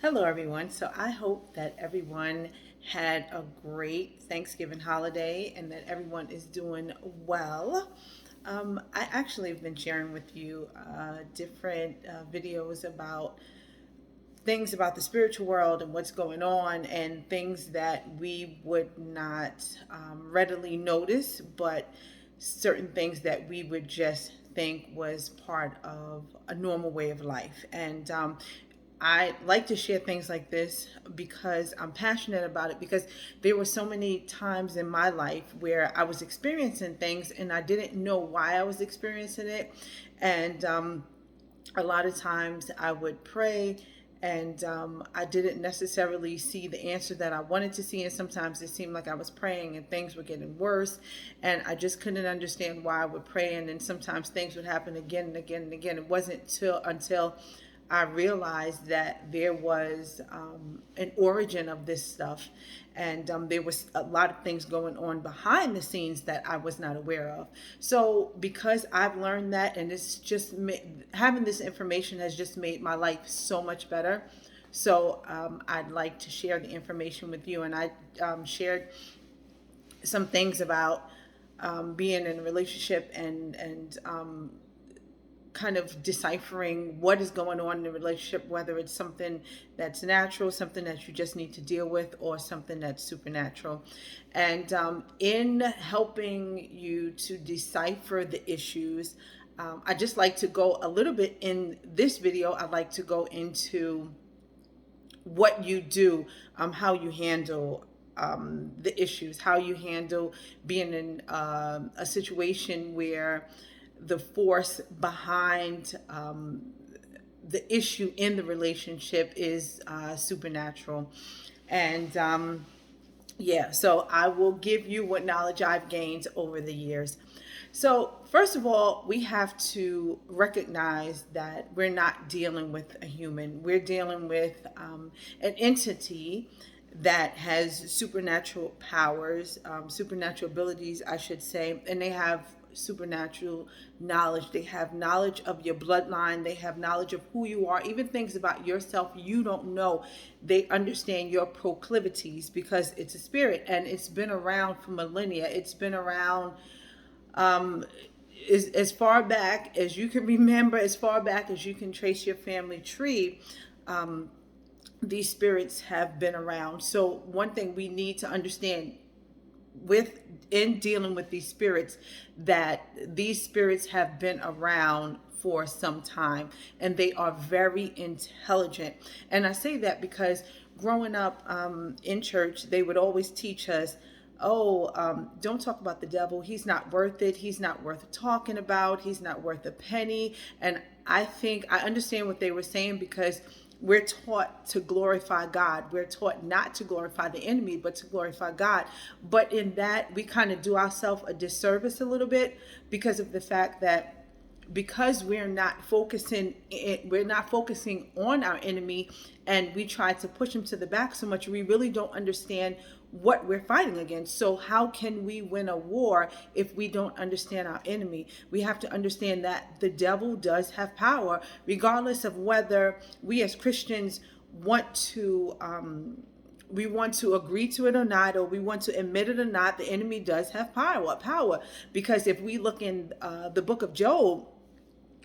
Hello, everyone. So I hope that everyone had a great Thanksgiving holiday and that everyone is doing well. I actually have been sharing with you different videos about things about the spiritual world and what's going on, and things that we would not readily notice, but certain things that we would just think was part of a normal way of life. And I like to share things like this because I'm passionate about it, because there were so many times in my life where I was experiencing things and I didn't know why I was experiencing it. And a lot of times I would pray, and I didn't necessarily see the answer that I wanted to see. And sometimes it seemed like I was praying and things were getting worse, and I just couldn't understand why I would pray. And then sometimes things would happen again and again and again. It wasn't until I realized that there was an origin of this stuff, and there was a lot of things going on behind the scenes that I was not aware of. So, because I've learned that, and it's just having this information has just made my life so much better. So, I'd like to share the information with you, and I shared some things about being in a relationship, and kind of deciphering what is going on in the relationship, whether it's something that's natural, something that you just need to deal with, or something that's supernatural. And in helping you to decipher the issues, I just like to go a little bit in this video. I'd like to go into what you do, how you handle the issues, how you handle being in a situation where the force behind the issue in the relationship is supernatural. And yeah, so I will give you what knowledge I've gained over the years. So, first of all, we have to recognize that we're not dealing with a human. We're dealing with an entity that has supernatural powers, supernatural abilities, I should say, and they have supernatural knowledge. They have knowledge of your bloodline. They have knowledge of who you are, even things about yourself you don't know. They understand your proclivities because it's a spirit, and it's been around for millennia. It's been around um, as far back as you can remember, as far back as you can trace your family tree. These spirits have been around. So one thing we need to understand with in dealing with these spirits, that these spirits have been around for some time, and they are very intelligent. And I say that because growing up in church, they would always teach us, oh, don't talk about the devil. He's not worth it. He's not worth talking about. He's not worth a penny. And I think I understand what they were saying, because we're taught to glorify God. We're taught not to glorify the enemy, but to glorify God. But in that, we kind of do ourselves a disservice a little bit, because of the fact that, because we're not focusing on our enemy, and we try to push him to the back so much, we really don't understand what we're fighting against. So how can we win a war if we don't understand our enemy? We have to understand that the devil does have power, regardless of whether we as Christians want to agree to it or not, or we want to admit it or not. The enemy does have power, because if we look in the book of Job,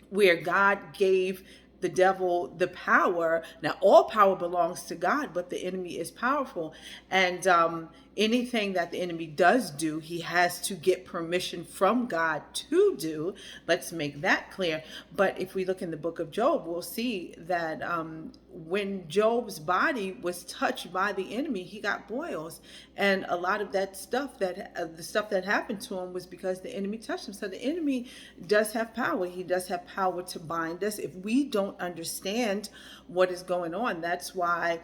where God gave the devil the power. Now, all power belongs to God, but the enemy is powerful. And anything that the enemy does do, he has to get permission from God to do. Let's make that clear. But if we look in the book of Job, we'll see that when Job's body was touched by the enemy, he got boils. And a lot of that stuff, the stuff that happened to him, was because the enemy touched him. So the enemy does have power. He does have power to bind us if we don't understand what is going on. That's why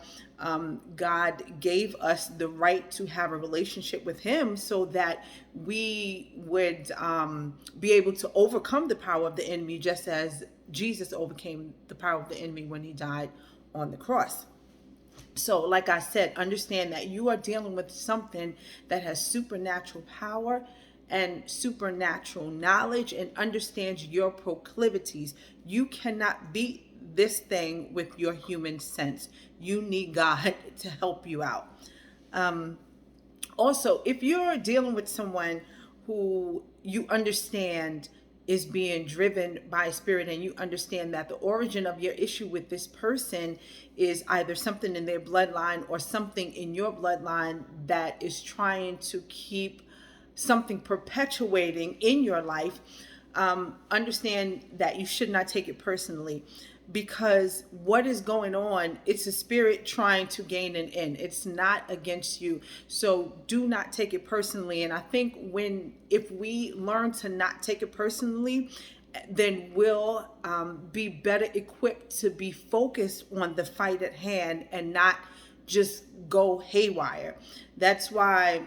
God gave us the right to have a relationship with him, so that we would be able to overcome the power of the enemy, just as Jesus overcame the power of the enemy when he died on the cross. So, like I said, understand that you are dealing with something that has supernatural power and supernatural knowledge, and understands your proclivities. You cannot beat this thing with your human sense. You need God to help you out. Um, Also, if you're dealing with someone who you understand is being driven by a spirit, and you understand that the origin of your issue with this person is either something in their bloodline or something in your bloodline that is trying to keep something perpetuating in your life, understand that you should not take it personally, because what is going on, it's a spirit trying to gain an end. It's not against you. So do not take it personally. And I think if we learn to not take it personally, then we'll be better equipped to be focused on the fight at hand and not just go haywire. That's why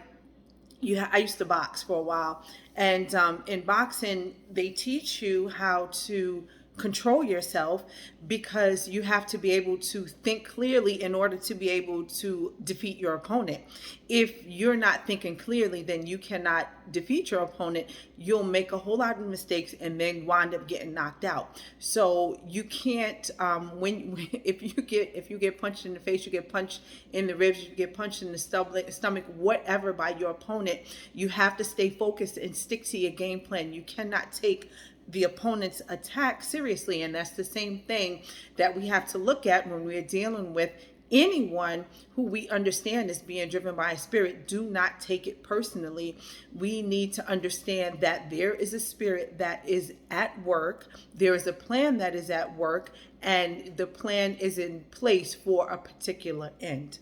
I used to box for a while, and in boxing, they teach you how to control yourself, because you have to be able to think clearly in order to be able to defeat your opponent. If you're not thinking clearly, then you cannot defeat your opponent. You'll make a whole lot of mistakes and then wind up getting knocked out. So you can't if you get punched in the face, you get punched in the ribs, you get punched in the stomach, whatever, by your opponent, you have to stay focused and stick to your game plan. You cannot take the opponent's attack seriously. And that's the same thing that we have to look at when we're dealing with anyone who we understand is being driven by a spirit. Do not take it personally. We need to understand that there is a spirit that is at work. There is a plan that is at work, and the plan is in place for a particular end.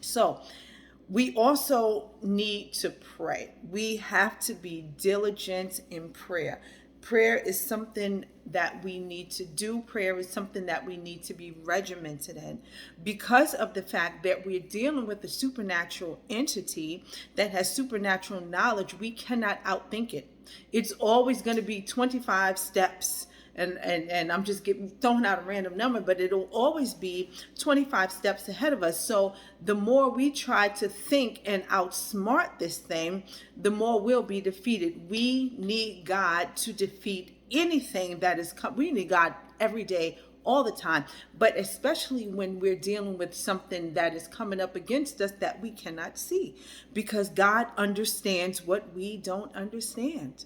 So we also need to pray. We have to be diligent in prayer. Prayer is something that we need to do. Prayer is something that we need to be regimented in, because of the fact that we're dealing with a supernatural entity that has supernatural knowledge. We cannot outthink it. It's always going to be 25 steps. And I'm just throwing out a random number, but it'll always be 25 steps ahead of us. So the more we try to think and outsmart this thing, the more we'll be defeated. We need God to defeat anything that is we need God every day, all the time, but especially when we're dealing with something that is coming up against us that we cannot see, because God understands what we don't understand.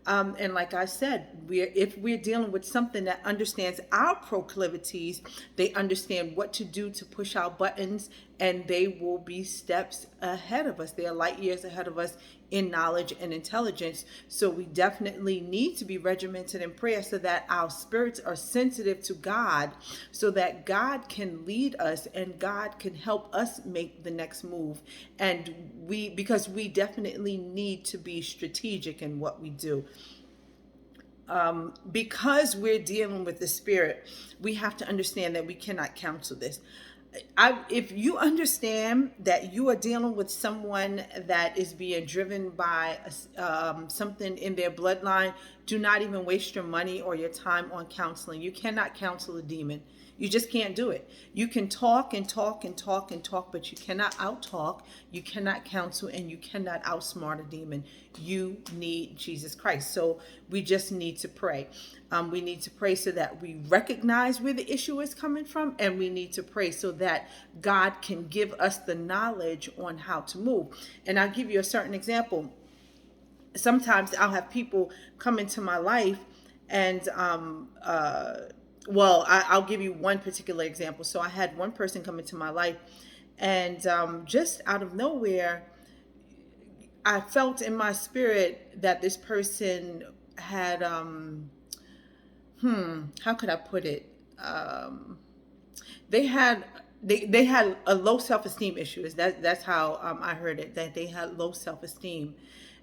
And like I said, if we're dealing with something that understands our proclivities, they understand what to do to push our buttons, and they will be steps ahead of us. They are light years ahead of us in knowledge and intelligence. So we definitely need to be regimented in prayer, so that our spirits are sensitive to God, so that God can lead us and God can help us make the next move. And because we definitely need to be strategic in what we do. Because we're dealing with the spirit, we have to understand that we cannot counsel this. If you understand that you are dealing with someone that is being driven by something in their bloodline, do not even waste your money or your time on counseling. You cannot counsel a demon. You just can't do it. You can talk and talk and talk and talk, but you cannot out-talk, you cannot counsel, and you cannot outsmart a demon. You need Jesus Christ. So we just need to pray. We need to pray so that we recognize where the issue is coming from, and we need to pray so that God can give us the knowledge on how to move. And I'll give you a certain example. Sometimes I'll have people come into my life, and I'll give you one particular example. So I had one person come into my life, and just out of nowhere, I felt in my spirit that this person had, how could I put it? They had a low self-esteem issue. That's how I heard it, that they had low self-esteem.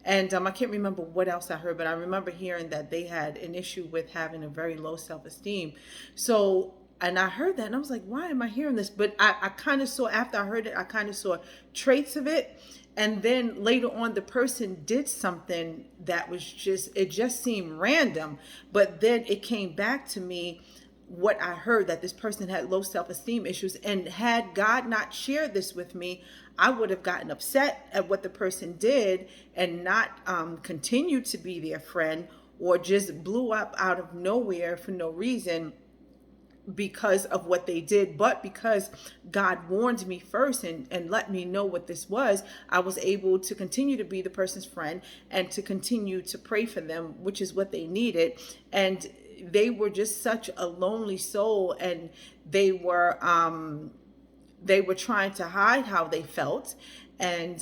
And I can't remember what else I heard, but I remember hearing that they had an issue with having a very low self-esteem. So, and I heard that and I was like, why am I hearing this? But I kind of saw, after I heard it, I kind of saw traits of it. And then later on, the person did something that was it just seemed random. But then it came back to me what I heard, that this person had low self-esteem issues. And had God not shared this with me, I would have gotten upset at what the person did and not continued to be their friend, or just blew up out of nowhere for no reason. because of what they did, but because God warned me first and let me know what this was, I was able to continue to be the person's friend and to continue to pray for them, which is what they needed. And they were just such a lonely soul, and they were trying to hide how they felt. And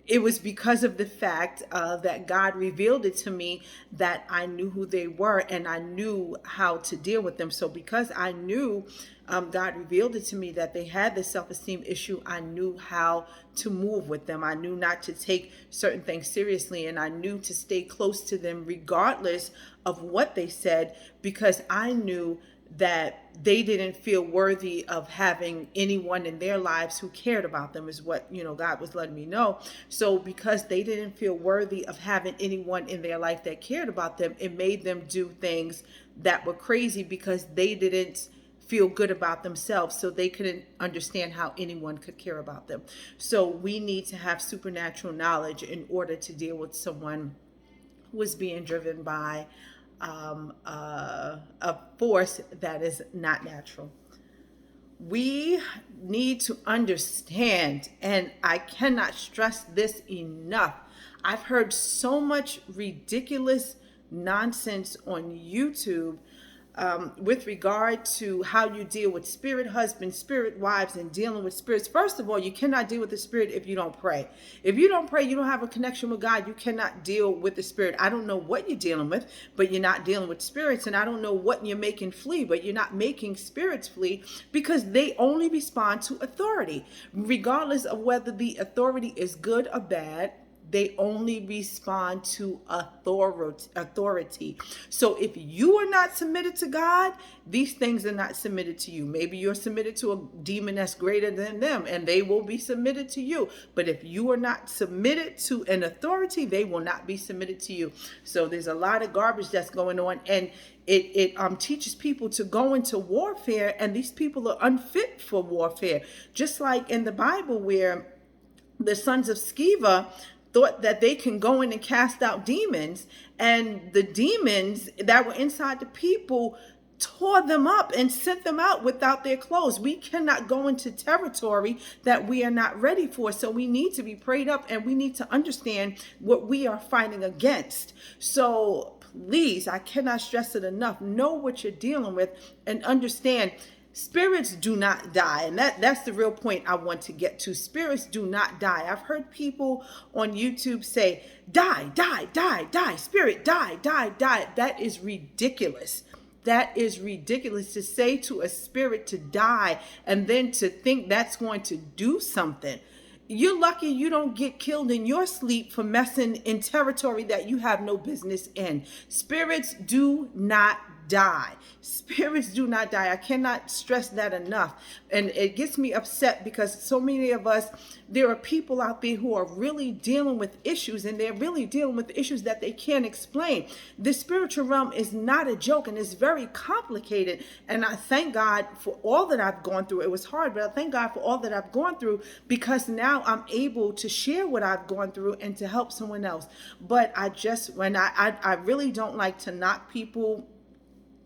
it was because of the fact that God revealed it to me that I knew who they were and I knew how to deal with them. So because I knew, God revealed it to me that they had this self-esteem issue, I knew how to move with them. I knew not to take certain things seriously, and I knew to stay close to them regardless of what they said, because I knew that they didn't feel worthy of having anyone in their lives who cared about them, is what, God was letting me know. So because they didn't feel worthy of having anyone in their life that cared about them, it made them do things that were crazy because they didn't feel good about themselves, so they couldn't understand how anyone could care about them. So we need to have supernatural knowledge in order to deal with someone who is being driven by a force that is not natural. We need to understand, and I cannot stress this enough. I've heard so much ridiculous nonsense on YouTube with regard to how you deal with spirit husbands, spirit wives, and dealing with spirits. First of all, you cannot deal with the spirit if you don't pray. If you don't pray, you don't have a connection with God, you cannot deal with the spirit. I don't know what you're dealing with, but you're not dealing with spirits. And I don't know what you're making flee, but you're not making spirits flee, because they only respond to authority. Regardless of whether the authority is good or bad, they only respond to authority. So if you are not submitted to God, these things are not submitted to you. Maybe you're submitted to a demon that's greater than them, and they will be submitted to you. But if you are not submitted to an authority, they will not be submitted to you. So there's a lot of garbage that's going on, and it teaches people to go into warfare, and these people are unfit for warfare. Just like in the Bible, where the sons of Sceva thought that they can go in and cast out demons, and the demons that were inside the people tore them up and sent them out without their clothes. We cannot go into territory that we are not ready for. So we need to be prayed up, and we need to understand what we are fighting against. So please, I cannot stress it enough. Know what you're dealing with and understand spirits do not die. And that's the real point I want to get to. Spirits do not die. I've heard people on YouTube say, die, die, die, die, spirit, die, die, die. That is ridiculous. That is ridiculous to say to a spirit to die and then to think that's going to do something. You're lucky you don't get killed in your sleep for messing in territory that you have no business in. Spirits do not die. Spirits do not die. I cannot stress that enough. And it gets me upset because so many of us, there are people out there who are really dealing with issues, and they're really dealing with issues that they can't explain. The spiritual realm is not a joke, and it's very complicated. And I thank God for all that I've gone through. It was hard, but I thank God for all that I've gone through, because now I'm able to share what I've gone through and to help someone else. But I really don't like to knock people.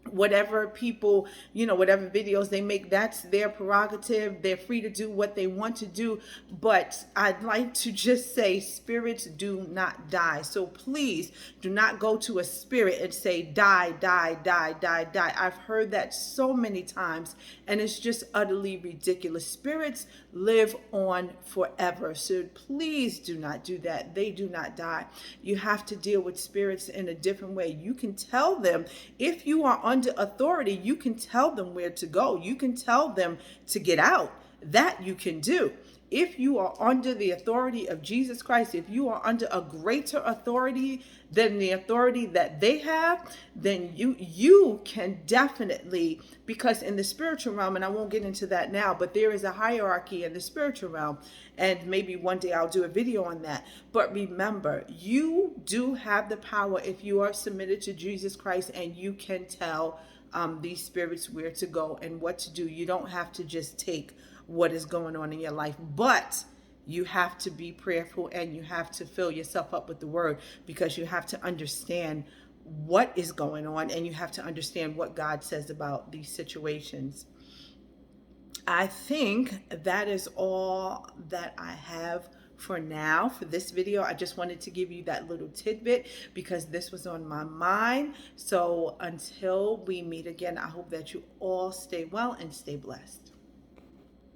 Whatever people, whatever videos they make, that's their prerogative. They're free to do what they want to do. But I'd like to just say spirits do not die. So please do not go to a spirit and say, die, die, die, die, die. I've heard that so many times, and it's just utterly ridiculous. Spirits live on forever. So please do not do that. They do not die. You have to deal with spirits in a different way. You can tell them, if you are under authority, you can tell them where to go. You can tell them to get out. That you can do. If you are under the authority of Jesus Christ, if you are under a greater authority than the authority that they have, then you can definitely, because in the spiritual realm, and I won't get into that now, but there is a hierarchy in the spiritual realm, and maybe one day I'll do a video on that. But remember, you do have the power if you are submitted to Jesus Christ, and you can tell these spirits where to go and what to do. You don't have to just take what is going on in your life, but you have to be prayerful, and you have to fill yourself up with the word, because you have to understand what is going on, and you have to understand what God says about these situations. I think that is all that I have for now for this video. I just wanted to give you that little tidbit because this was on my mind. So until we meet again, I hope that you all stay well and stay blessed.